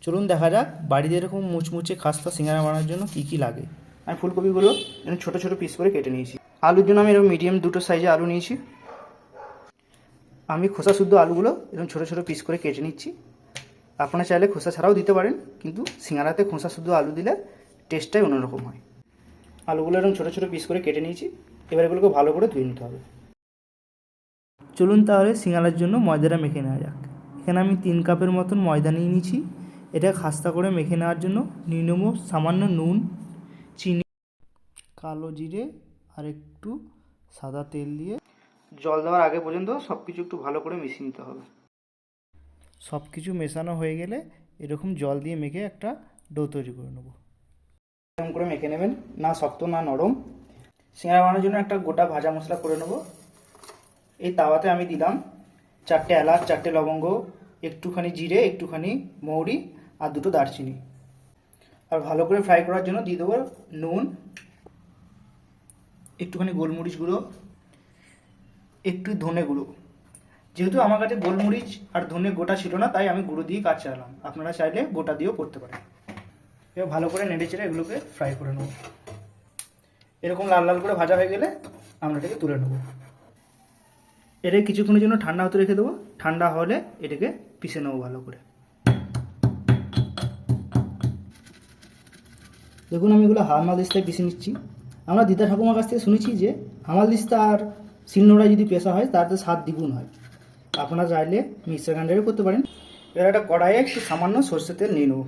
চলুন দেখা যাক বাড়িতে এরকম মুচমুচে খাস্তা সিঙ্গারা বানানোর জন্য কী কী লাগে। আমি ফুলকপিগুলো এরকম ছোটো ছোটো পিস করে কেটে নিয়েছি। আলুর জন্য আমি এরকম মিডিয়াম দুটো সাইজে আলু নিয়েছি। আমি খোসা শুদ্ধ আলুগুলো এরকম ছোটো ছোটো পিস করে কেটে নিচ্ছি। আপনারা চাইলে খোসা ছাড়াও দিতে পারেন, কিন্তু সিঙ্গারাতে খোসা শুদ্ধ আলু দিলে টেস্টটাই অন্যরকম হয়। আলুগুলো এরকম ছোটো ছোটো পিস করে কেটে নিয়েছি। এবার এগুলোকে ভালো করে ধুয়ে নিতে হবে। চলুন তাহলে সিঙ্গারার জন্য ময়দাটা মেখে নেওয়া যাক। এখানে আমি 3 কাপের মতন ময়দা নিয়ে নিয়েছি। এটা খাস্তা করে মেখে নেওয়ার জন্য নিয়ে নেব সামান্য নুন, চিনি, কালো জিরে আর একটু সাদা তেল দিয়ে জল দেওয়ার আগে পর্যন্ত সব কিছু একটু ভালো করে মিশিয়ে নিতে হবে। সব কিছু মেশানো হয়ে গেলে এরকম জল দিয়ে মেখে একটা ডো তৈরি করে নেব। এরকম করে মেখে নেবেন, না শক্ত না নরম। সিঙ্গারা বানানোর জন্য একটা গোটা ভাজা মশলা করে নেব। এই তাওয়াতে আমি দিলাম 4টে এলাচ, 4টে লবঙ্গ, একটুখানি জিরে, একটুখানি মৌরি আর 2টো দারচিনি। আর ভালো করে ফ্রাই করার জন্য দিয়ে দেবো নুন, একটুখানি গোলমরিচ গুঁড়ো, একটু ধনে গুঁড়ো। যেহেতু আমার কাছে গোলমরিচ আর ধনে গোটা ছিল না, তাই আমি গুঁড়ো দিয়ে কাজ চালাম। আপনারা চাইলে গোটা দিয়েও করতে পারেন। এবার ভালো করে নেড়ে চেড়ে এগুলোকে ফ্রাই করে নেব। এরকম লাল লাল করে ভাজা হয়ে গেলে আমরা এটাকে তুলে নেব। এটাকে কিছুক্ষণের জন্য ঠান্ডা হতে রেখে দেবো। ঠান্ডা হলে এটাকে পিষে নেবো ভালো করে। দেখুন আমি এগুলো হামালদিস্তায় পিষে নিচ্ছি। আমরা দিদা ঠাকুমার কাছ থেকে শুনেছি যে হামালদিস্তা আর শিলনোড়ায় যদি পেশা হয় তাতে স্বাদ দ্বিগুণ হয়। আপনারা চাইলে মিক্সার গ্রাইন্ডারে করতে পারেন। এবার একটা কড়াইয়ে একটু সামান্য সরষের তেল নিয়ে নেব।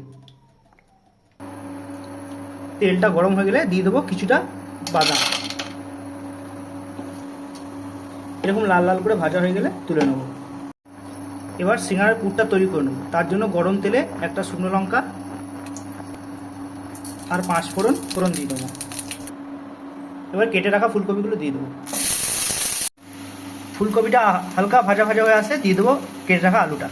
তেলটা গরম হয়ে গেলে দিয়ে দেবো কিছুটা বাদাম। এরকম লাল লাল করে ভাজা হয়ে গেলে তুলে নেব। এবার সিঙ্গারার পুরটা তৈরি করে নেব। তার জন্য গরম তেলে একটা শুকনো লঙ্কা আর 5 ফোড়ন দিয়ে দেবো। এবার কেটে রাখা ফুলকপিগুলো দিয়ে দেবো। ফুলকপিটা হালকা ভাজা ভাজা হয়ে আসে দিয়ে দেবো কেটে রাখা আলুটা।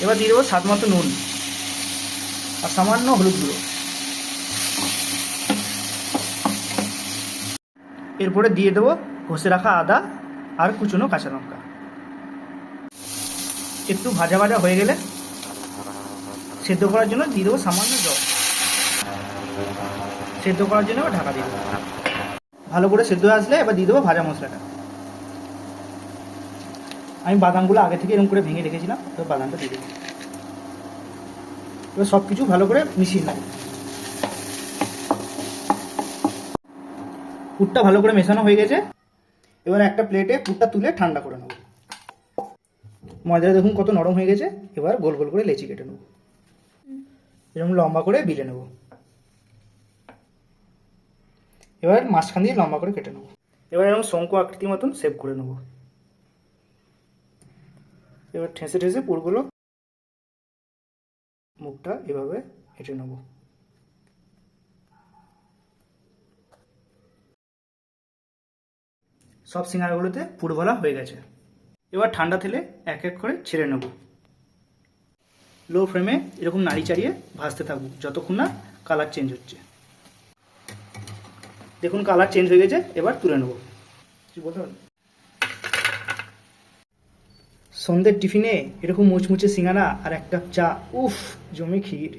এবার দিয়ে দেবো স্বাদ মতো নুন আর সামান্য হলুদ গুঁড়ো। এরপরে দিয়ে দেবো ঘষে রাখা আদা আর কুচনো কাঁচা লঙ্কা। একটু ভাজা ভাজা হয়ে গেলে সেদ্ধ করার জন্য দিয়ে দেবো সামান্য জল। সেদ্ধ করার জন্য ঢাকা দিয়ে দেবো। ভালো করে সেদ্ধ হয়ে আসলে এবার দিয়ে দেবো ভাজা মশলাটা। আমি বাদামগুলো আগে থেকে এরকম করে ভেঙে রেখেছিলাম, এবার বাদামটা দিয়ে দেবো। এবার সব কিছু ভালো করে মিশিয়ে নেব। পুরটা ভালো করে মেশানো হয়ে গেছে। এবার একটা প্লেটে পুরটা তুলে ঠান্ডা করে নেব। ময়দাটা দেখুন কত নরম হয়ে গেছে। এবার গোল গোল করে লেচি কেটে নেব। এরকম লম্বা করে বিলে নেব। এবার মাঝখান দিয়ে লম্বা করে কেটে নেব। এবার এরকম শঙ্কু আকৃতির মতন শেপ করে নেব। এবার ঠেসে ঠেসে পুরগুলো মুখটা এভাবে কেটে নেব। সব সিঙ্গারাগুলোতে পুর ভরা হয়ে গেছে। এবার ঠান্ডা তেলে এক এক করে ছেড়ে নেব। লো ফ্লেমে এরকম নাড়ি চাড়িয়ে ভাজতে থাকবো যতক্ষণ না কালার চেঞ্জ হচ্ছে। দেখুন কালার চেঞ্জ হয়ে গেছে। এবার তুলে নেব। কি বলতে পারেন? সন্ধ্যের টিফিনে এরকম মুচমুচে সিঙ্গারা আর এক কাপ চা, উফ জমে ক্ষীর।